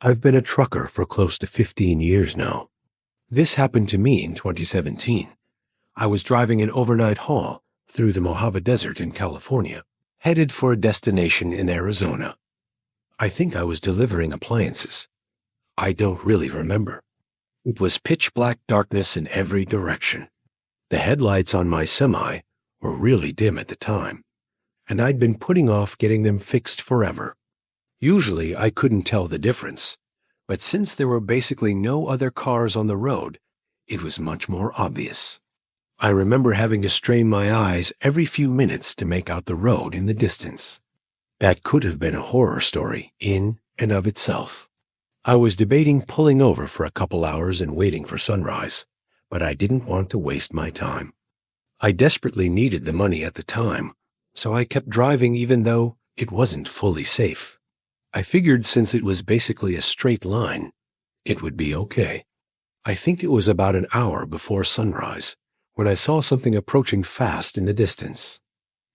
I've been a trucker for close to 15 years now. This happened to me in 2017. I was driving an overnight haul through the Mojave Desert in California, headed for a destination in Arizona. I think I was delivering appliances. I don't really remember. It was pitch black darkness in every direction. The headlights on my semi were really dim at the time, and I'd been putting off getting them fixed forever. Usually I couldn't tell the difference, but since there were basically no other cars on the road, it was much more obvious. I remember having to strain my eyes every few minutes to make out the road in the distance. That could have been a horror story in and of itself. I was debating pulling over for a couple hours and waiting for sunrise, but I didn't want to waste my time. I desperately needed the money at the time, so I kept driving even though it wasn't fully safe. I figured since it was basically a straight line, it would be okay. I think it was about an hour before sunrise when I saw something approaching fast in the distance.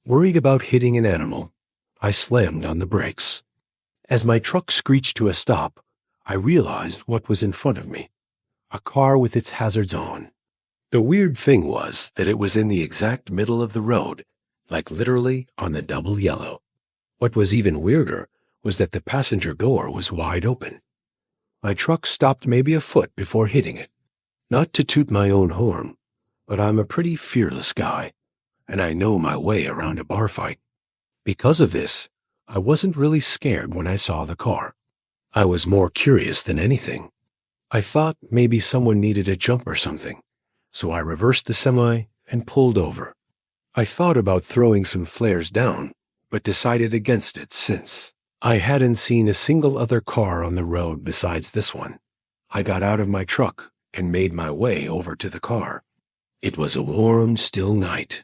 Worried about hitting an animal, I slammed on the brakes. As my truck screeched to a stop, I realized what was in front of me, a car with its hazards on. The weird thing was that it was in the exact middle of the road, like literally on the double yellow. What was even weirder was that the passenger door was wide open. My truck stopped maybe a foot before hitting it. Not to toot my own horn, but I'm a pretty fearless guy, and I know my way around a bar fight. Because of this, I wasn't really scared when I saw the car. I was more curious than anything. I thought maybe someone needed a jump or something, so I reversed the semi and pulled over. I thought about throwing some flares down, but decided against it since I hadn't seen a single other car on the road besides this one. I got out of my truck and made my way over to the car. It was a warm, still night.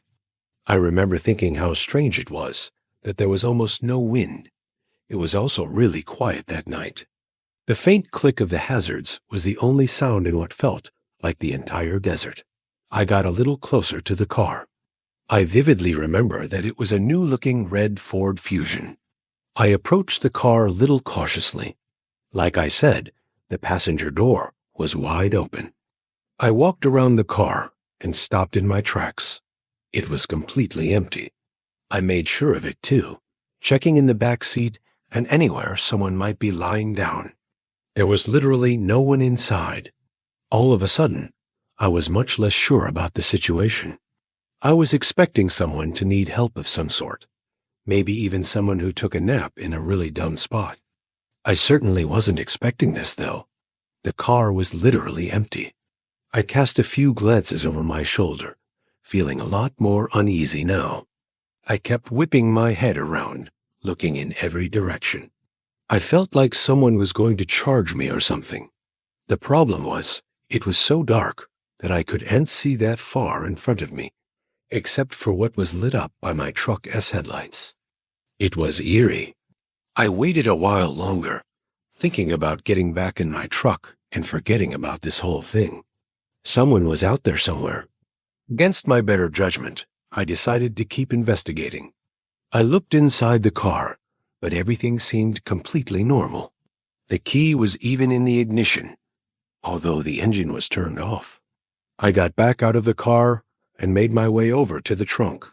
I remember thinking how strange it was that there was almost no wind. It was also really quiet that night. The faint click of the hazards was the only sound in what felt like the entire desert. I got a little closer to the car. I vividly remember that it was a new-looking red Ford Fusion. I approached the car a little cautiously. Like I said, the passenger door was wide open. I walked around the car and stopped in my tracks. It was completely empty. I made sure of it too, checking in the back seat and anywhere someone might be lying down. There was literally no one inside. All of a sudden, I was much less sure about the situation. I was expecting someone to need help of some sort, maybe even someone who took a nap in a really dumb spot. I certainly wasn't expecting this, though. The car was literally empty. I cast a few glances over my shoulder, feeling a lot more uneasy now. I kept whipping my head around, looking in every direction. I felt like someone was going to charge me or something. The problem was, it was so dark that I couldn't see that far in front of me, except for what was lit up by my truck S headlights. It was eerie. I waited a while longer, thinking about getting back in my truck and forgetting about this whole thing. Someone was out there somewhere. Against my better judgment, I decided to keep investigating. I looked inside the car, but everything seemed completely normal. The key was even in the ignition, although the engine was turned off. I got back out of the car and made my way over to the trunk.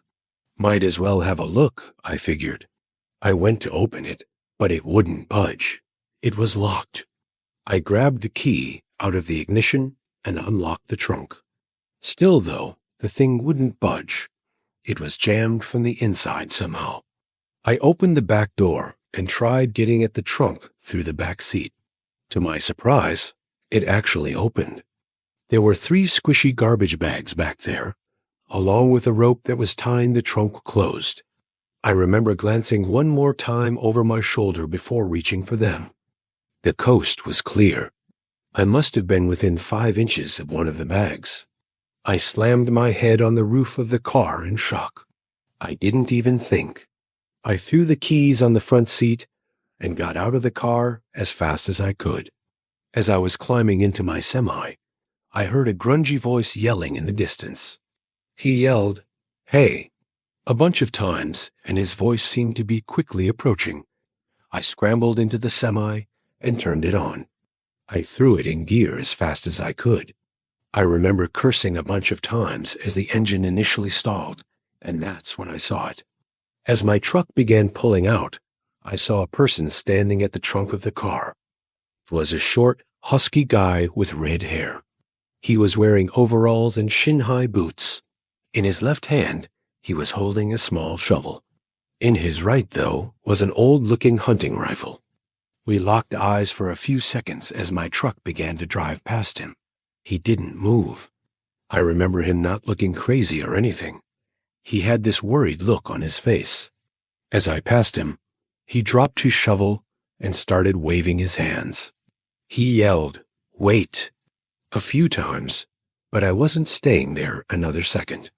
Might as well have a look, I figured. I went to open it, but it wouldn't budge. It was locked. I grabbed the key out of the ignition and unlocked the trunk. Still, though, the thing wouldn't budge. It was jammed from the inside somehow. I opened the back door and tried getting at the trunk through the back seat. To my surprise, it actually opened. There were 3 squishy garbage bags back there, along with a rope that was tying the trunk closed. I remember glancing one more time over my shoulder before reaching for them. The coast was clear. I must have been within 5 inches of one of the bags. I slammed my head on the roof of the car in shock. I didn't even think. I threw the keys on the front seat and got out of the car as fast as I could. As I was climbing into my semi, I heard a grungy voice yelling in the distance. He yelled, "Hey," a bunch of times, and his voice seemed to be quickly approaching. I scrambled into the semi and turned it on. I threw it in gear as fast as I could. I remember cursing a bunch of times as the engine initially stalled, and that's when I saw it. As my truck began pulling out, I saw a person standing at the trunk of the car. It was a short, husky guy with red hair. He was wearing overalls and shin-high boots. In his left hand, he was holding a small shovel. In his right, though, was an old-looking hunting rifle. We locked eyes for a few seconds as my truck began to drive past him. He didn't move. I remember him not looking crazy or anything. He had this worried look on his face. As I passed him, he dropped his shovel and started waving his hands. He yelled, "Wait!" a few times, but I wasn't staying there another second.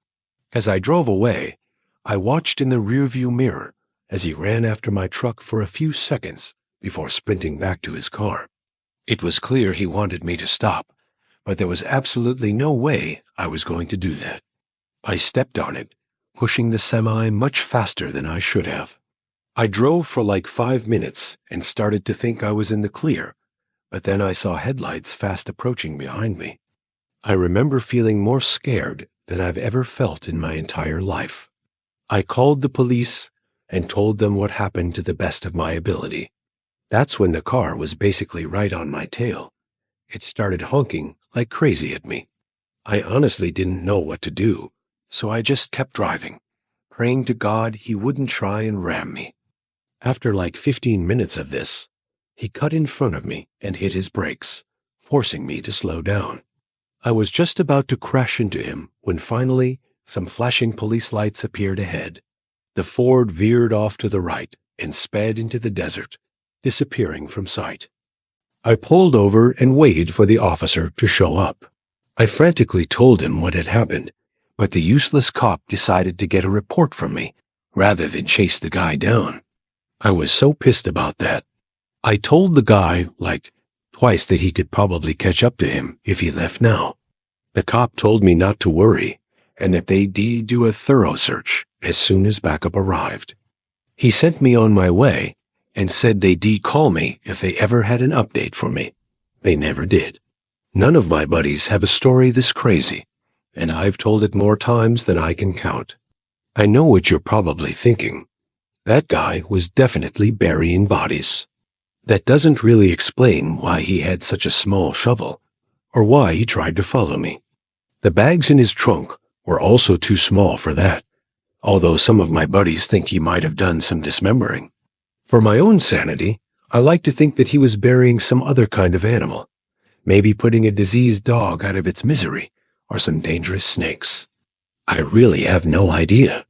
As I drove away, I watched in the rearview mirror as he ran after my truck for a few seconds before sprinting back to his car. It was clear he wanted me to stop, but there was absolutely no way I was going to do that. I stepped on it, pushing the semi much faster than I should have. I drove for like 5 minutes and started to think I was in the clear, but then I saw headlights fast approaching behind me. I remember feeling more scared than I've ever felt in my entire life. I called the police and told them what happened to the best of my ability. That's when the car was basically right on my tail. It started honking like crazy at me. I honestly didn't know what to do, so I just kept driving, praying to God he wouldn't try and ram me. After like 15 minutes of this, he cut in front of me and hit his brakes, forcing me to slow down. I was just about to crash into him when finally some flashing police lights appeared ahead. The Ford veered off to the right and sped into the desert, disappearing from sight. I pulled over and waited for the officer to show up. I frantically told him what had happened, but the useless cop decided to get a report from me rather than chase the guy down. I was so pissed about that. I told the guy, like, twice that he could probably catch up to him if he left now. The cop told me not to worry, and that they'd do a thorough search as soon as backup arrived. He sent me on my way and said they'd call me if they ever had an update for me. They never did. None of my buddies have a story this crazy, and I've told it more times than I can count. I know what you're probably thinking. That guy was definitely burying bodies. That doesn't really explain why he had such a small shovel, or why he tried to follow me. The bags in his trunk were also too small for that, although some of my buddies think he might have done some dismembering. For my own sanity, I like to think that he was burying some other kind of animal, maybe putting a diseased dog out of its misery, or some dangerous snakes. I really have no idea.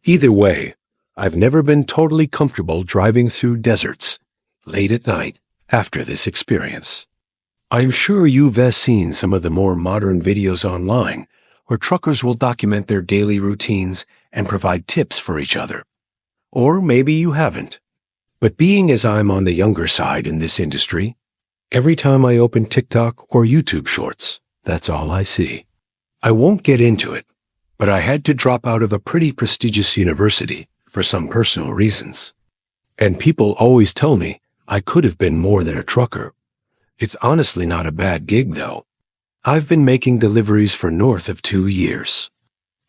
Either way, I've never been totally comfortable driving through deserts late at night after this experience. I'm sure you've seen some of the more modern videos online where truckers will document their daily routines and provide tips for each other. Or maybe you haven't. But being as I'm on the younger side in this industry, every time I open TikTok or YouTube Shorts, that's all I see. I won't get into it, but I had to drop out of a pretty prestigious university for some personal reasons. And people always tell me I could have been more than a trucker. It's honestly not a bad gig, though. I've been making deliveries for north of 2 years.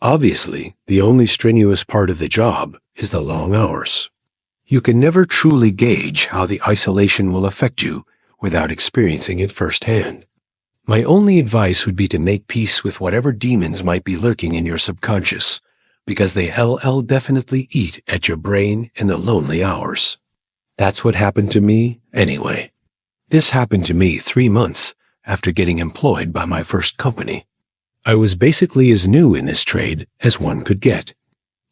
Obviously, the only strenuous part of the job is the long hours. You can never truly gauge how the isolation will affect you without experiencing it firsthand. My only advice would be to make peace with whatever demons might be lurking in your subconscious, because they definitely eat at your brain in the lonely hours. That's what happened to me anyway. This happened to me 3 months after getting employed by my first company. I was basically as new in this trade as one could get.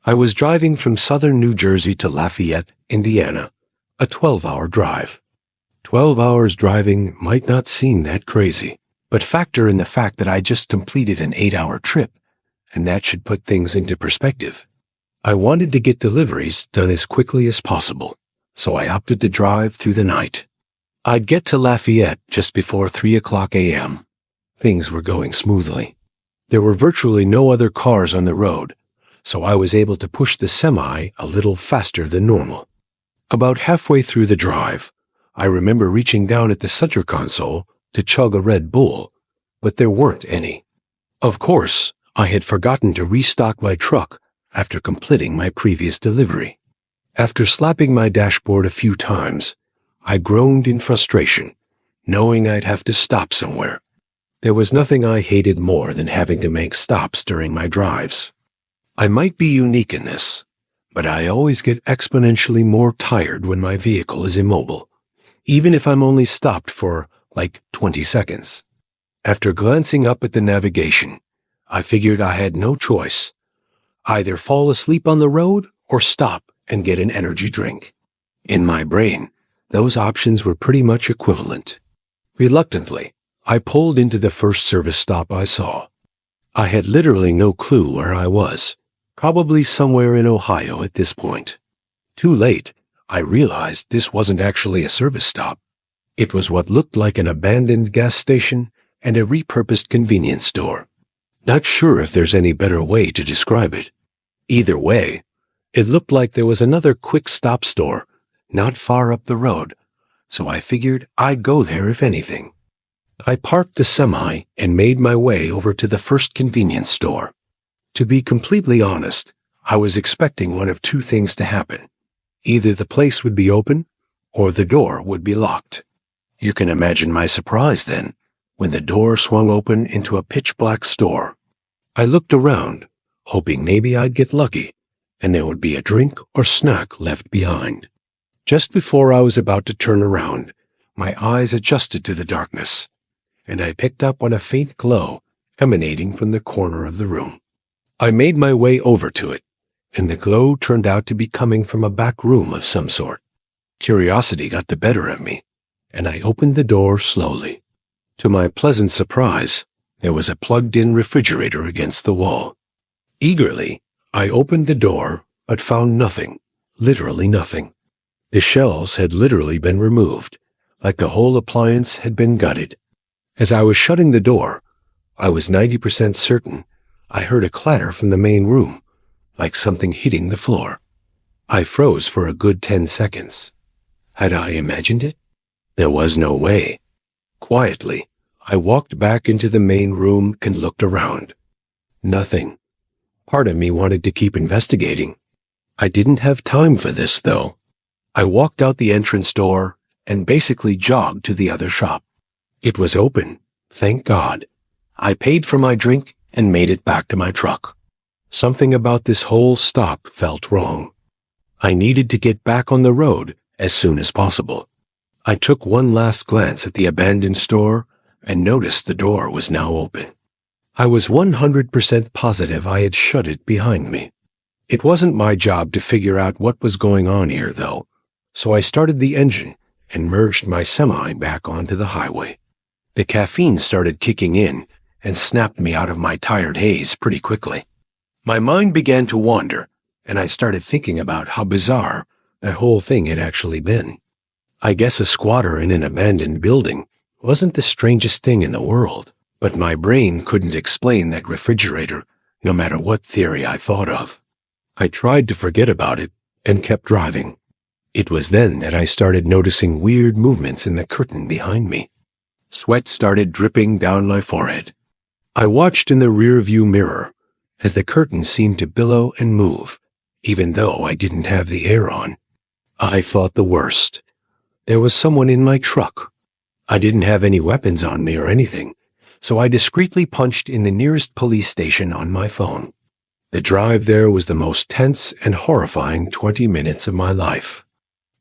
I was driving from southern New Jersey to Lafayette, Indiana, a 12-hour drive. 12 hours driving might not seem that crazy, but factor in the fact that I just completed an 8-hour trip, and that should put things into perspective. I wanted to get deliveries done as quickly as possible, so I opted to drive through the night. I'd get to Lafayette just before 3:00 a.m. Things were going smoothly. There were virtually no other cars on the road, so I was able to push the semi a little faster than normal. About halfway through the drive, I remember reaching down at the center console to chug a Red Bull, but there weren't any. Of course, I had forgotten to restock my truck after completing my previous delivery. After slapping my dashboard a few times, I groaned in frustration, knowing I'd have to stop somewhere. There was nothing I hated more than having to make stops during my drives. I might be unique in this, but I always get exponentially more tired when my vehicle is immobile, even if I'm only stopped for like 20 seconds. After glancing up at the navigation, I figured I had no choice. Either fall asleep on the road or stop and get an energy drink. In my brain, those options were pretty much equivalent. Reluctantly, I pulled into the first service stop I saw. I had literally no clue where I was, probably somewhere in Ohio at this point. Too late, I realized this wasn't actually a service stop. It was what looked like an abandoned gas station and a repurposed convenience store. Not sure if there's any better way to describe it. Either way, it looked like there was another quick stop store not far up the road, so I figured I'd go there if anything. I parked the semi and made my way over to the first convenience store. To be completely honest, I was expecting one of two things to happen. Either the place would be open, or the door would be locked. You can imagine my surprise then, when the door swung open into a pitch-black store. I looked around, hoping maybe I'd get lucky, and there would be a drink or snack left behind. Just before I was about to turn around, my eyes adjusted to the darkness, and I picked up on a faint glow emanating from the corner of the room. I made my way over to it, and the glow turned out to be coming from a back room of some sort. Curiosity got the better of me, and I opened the door slowly. To my pleasant surprise, there was a plugged-in refrigerator against the wall. Eagerly, I opened the door, but found nothing, literally nothing. The shelves had literally been removed, like the whole appliance had been gutted. As I was shutting the door, I was 90% certain I heard a clatter from the main room, like something hitting the floor. I froze for a good 10 seconds. Had I imagined it? There was no way. Quietly, I walked back into the main room and looked around. Nothing. Part of me wanted to keep investigating. I didn't have time for this, though. I walked out the entrance door and basically jogged to the other shop. It was open, thank God. I paid for my drink and made it back to my truck. Something about this whole stop felt wrong. I needed to get back on the road as soon as possible. I took one last glance at the abandoned store and noticed the door was now open. I was 100% positive I had shut it behind me. It wasn't my job to figure out what was going on here, though, so I started the engine and merged my semi back onto the highway. The caffeine started kicking in and snapped me out of my tired haze pretty quickly. My mind began to wander, and I started thinking about how bizarre that whole thing had actually been. I guess a squatter in an abandoned building wasn't the strangest thing in the world, but my brain couldn't explain that refrigerator, no matter what theory I thought of. I tried to forget about it and kept driving. It was then that I started noticing weird movements in the curtain behind me. Sweat started dripping down my forehead. I watched in the rearview mirror as the curtain seemed to billow and move, even though I didn't have the air on. I thought the worst. There was someone in my truck. I didn't have any weapons on me or anything, so I discreetly punched in the nearest police station on my phone. The drive there was the most tense and horrifying 20 minutes of my life.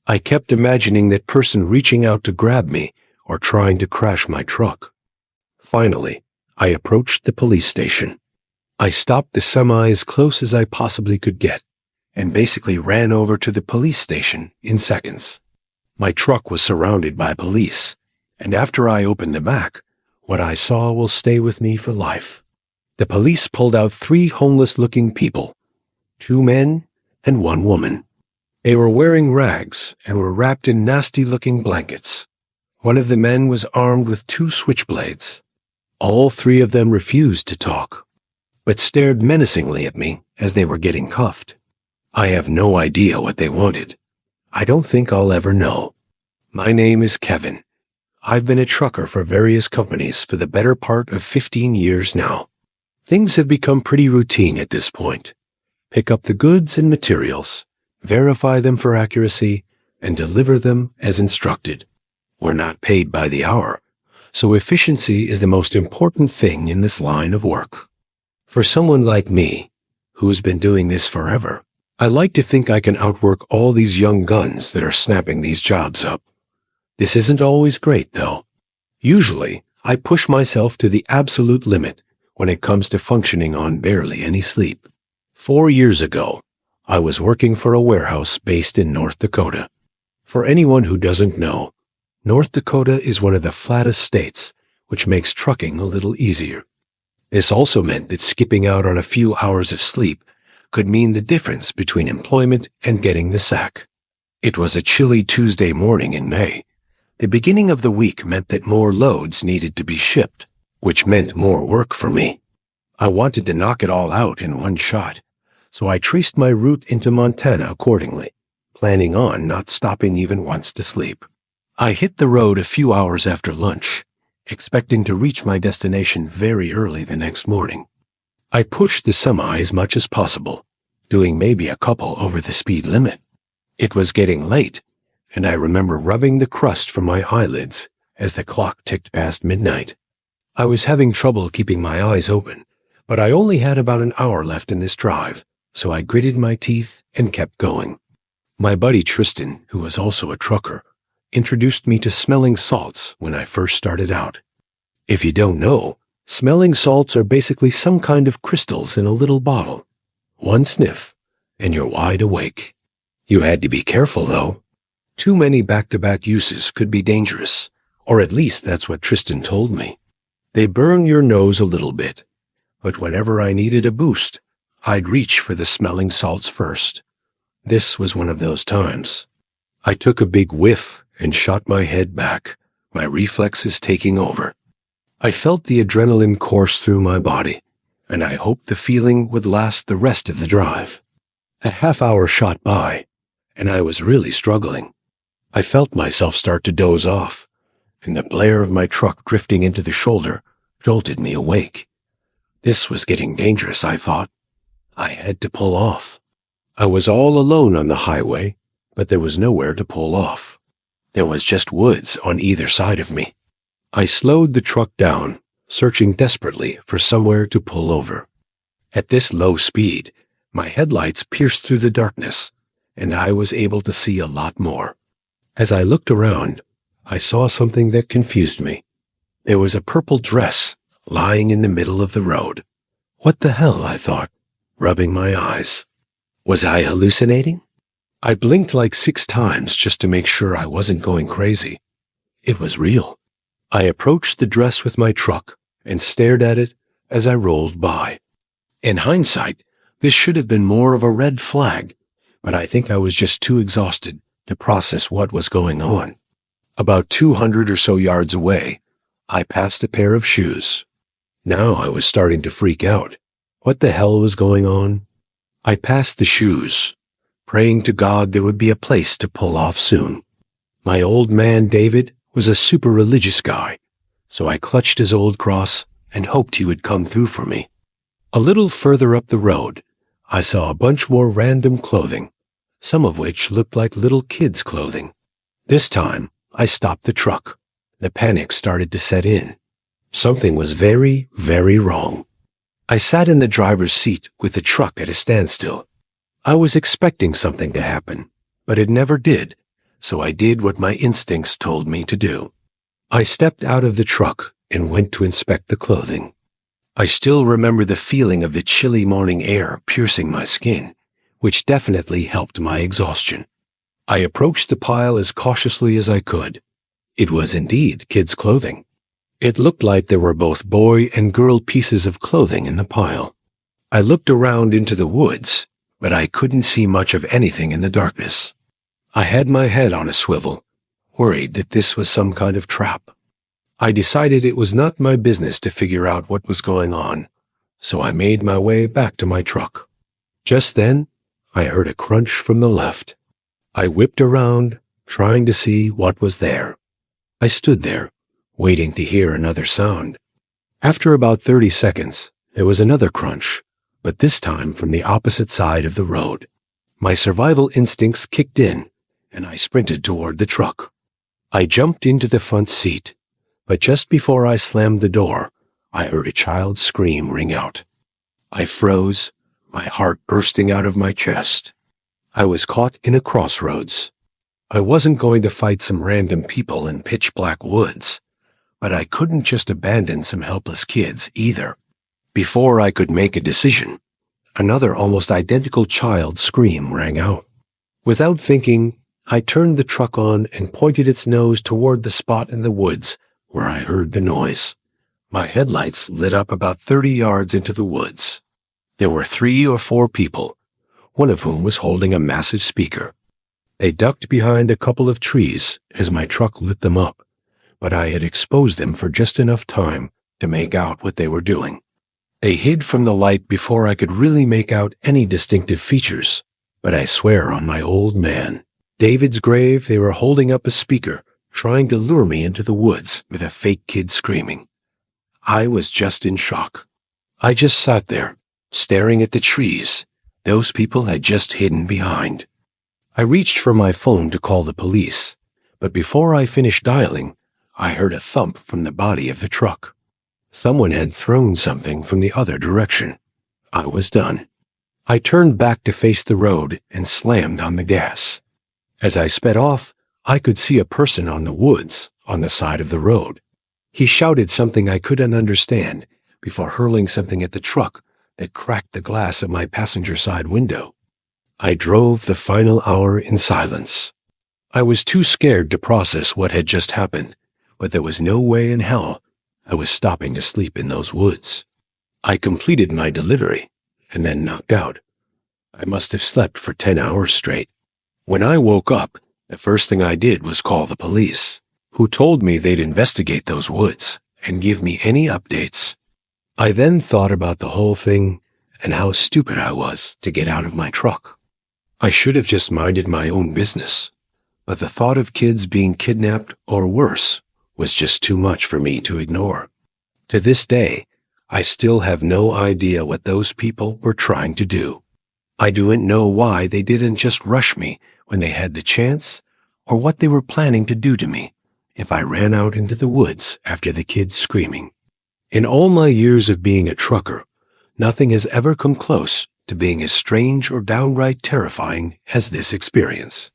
I kept imagining that person reaching out to grab me or trying to crash my truck. Finally, I approached the police station. I stopped the semi as close as I possibly could get and basically ran over to the police station in seconds. My truck was surrounded by police, and after I opened the back, what I saw will stay with me for life. The police pulled out 3 homeless-looking people, 2 men and 1 woman. They were wearing rags and were wrapped in nasty-looking blankets. One of the men was armed with 2 switchblades. All 3 of them refused to talk, but stared menacingly at me as they were getting cuffed. I have no idea what they wanted. I don't think I'll ever know. My name is Kevin. I've been a trucker for various companies for the better part of 15 years now. Things have become pretty routine at this point. Pick up the goods and materials, verify them for accuracy, and deliver them as instructed. We're not paid by the hour, so efficiency is the most important thing in this line of work. For someone like me, who's been doing this forever, I like to think I can outwork all these young guns that are snapping these jobs up. This isn't always great, though. Usually, I push myself to the absolute limit when it comes to functioning on barely any sleep. 4 years ago, I was working for a warehouse based in North Dakota. For anyone who doesn't know, North Dakota is one of the flattest states, which makes trucking a little easier. This also meant that skipping out on a few hours of sleep could mean the difference between employment and getting the sack. It was a chilly Tuesday morning in May. The beginning of the week meant that more loads needed to be shipped, which meant more work for me. I wanted to knock it all out in one shot, so I traced my route into Montana accordingly, planning on not stopping even once to sleep. I hit the road a few hours after lunch, expecting to reach my destination very early the next morning. I pushed the semi as much as possible, doing maybe a couple over the speed limit. It was getting late, and I remember rubbing the crust from my eyelids as the clock ticked past midnight. I was having trouble keeping my eyes open, but I only had about an hour left in this drive, so I gritted my teeth and kept going. My buddy Tristan, who was also a trucker, introduced me to smelling salts when I first started out. If you don't know, smelling salts are basically some kind of crystals in a little bottle. One sniff, and you're wide awake. You had to be careful, though. Too many back-to-back uses could be dangerous, or at least that's what Tristan told me. They burn your nose a little bit, but whenever I needed a boost, I'd reach for the smelling salts first. This was one of those times. I took a big whiff and shot my head back, my reflexes taking over. I felt the adrenaline course through my body, and I hoped the feeling would last the rest of the drive. A half hour shot by, and I was really struggling. I felt myself start to doze off, and the blare of my truck drifting into the shoulder jolted me awake. This was getting dangerous, I thought. I had to pull off. I was all alone on the highway, but there was nowhere to pull off. There was just woods on either side of me. I slowed the truck down, searching desperately for somewhere to pull over. At this low speed, my headlights pierced through the darkness, and I was able to see a lot more. As I looked around, I saw something that confused me. There was a purple dress lying in the middle of the road. What the hell, I thought, rubbing my eyes. Was I hallucinating? I blinked like 6 times just to make sure I wasn't going crazy. It was real. I approached the dress with my truck and stared at it as I rolled by. In hindsight, this should have been more of a red flag, but I think I was just too exhausted to process what was going on. About 200 or so yards away, I passed a pair of shoes. Now I was starting to freak out. What the hell was going on? I passed the shoes, praying to God there would be a place to pull off soon. My old man David was a super religious guy, so I clutched his old cross and hoped he would come through for me. A little further up the road, I saw a bunch more random clothing, some of which looked like little kids' clothing. This time, I stopped the truck. The panic started to set in. Something was very, very wrong. I sat in the driver's seat with the truck at a standstill. I was expecting something to happen, but it never did, so I did what my instincts told me to do. I stepped out of the truck and went to inspect the clothing. I still remember the feeling of the chilly morning air piercing my skin, which definitely helped my exhaustion. I approached the pile as cautiously as I could. It was indeed kids' clothing. It looked like there were both boy and girl pieces of clothing in the pile. I looked around into the woods, but I couldn't see much of anything in the darkness. I had my head on a swivel, worried that this was some kind of trap. I decided it was not my business to figure out what was going on, so I made my way back to my truck. Just then, I heard a crunch from the left. I whipped around trying to see what was there. I stood there, waiting to hear another sound. After about 30 seconds, there was another crunch, but this time from the opposite side of the road. My survival instincts kicked in, and I sprinted toward the truck. I jumped into the front seat, but just before I slammed the door, I heard a child's scream ring out. I froze, my heart bursting out of my chest. I was caught in a crossroads. I wasn't going to fight some random people in pitch-black woods, but I couldn't just abandon some helpless kids either. Before I could make a decision, another almost identical child's scream rang out. Without thinking, I turned the truck on and pointed its nose toward the spot in the woods where I heard the noise. My headlights lit up about 30 yards into the woods. There were 3 or 4 people, one of whom was holding a massive speaker. They ducked behind a couple of trees as my truck lit them up, but I had exposed them for just enough time to make out what they were doing. They hid from the light before I could really make out any distinctive features, but I swear on my old man, David's grave, they were holding up a speaker, trying to lure me into the woods with a fake kid screaming. I was just in shock. I just sat there, staring at the trees those people had just hidden behind. I reached for my phone to call the police, but before I finished dialing, I heard a thump from the body of the truck. Someone had thrown something from the other direction. I was done. I turned back to face the road and slammed on the gas. As I sped off, I could see a person on the woods on the side of the road. He shouted something I couldn't understand before hurling something at the truck that cracked the glass of my passenger side window. I drove the final hour in silence. I was too scared to process what had just happened, but there was no way in hell I was stopping to sleep in those woods. I completed my delivery and then knocked out. I must have slept for 10 hours straight. When I woke up, the first thing I did was call the police, who told me they'd investigate those woods and give me any updates. I then thought about the whole thing and how stupid I was to get out of my truck. I should have just minded my own business, but the thought of kids being kidnapped or worse was just too much for me to ignore. To this day, I still have no idea what those people were trying to do. I don't know why they didn't just rush me when they had the chance, or what they were planning to do to me if I ran out into the woods after the kids screaming. In all my years of being a trucker, nothing has ever come close to being as strange or downright terrifying as this experience.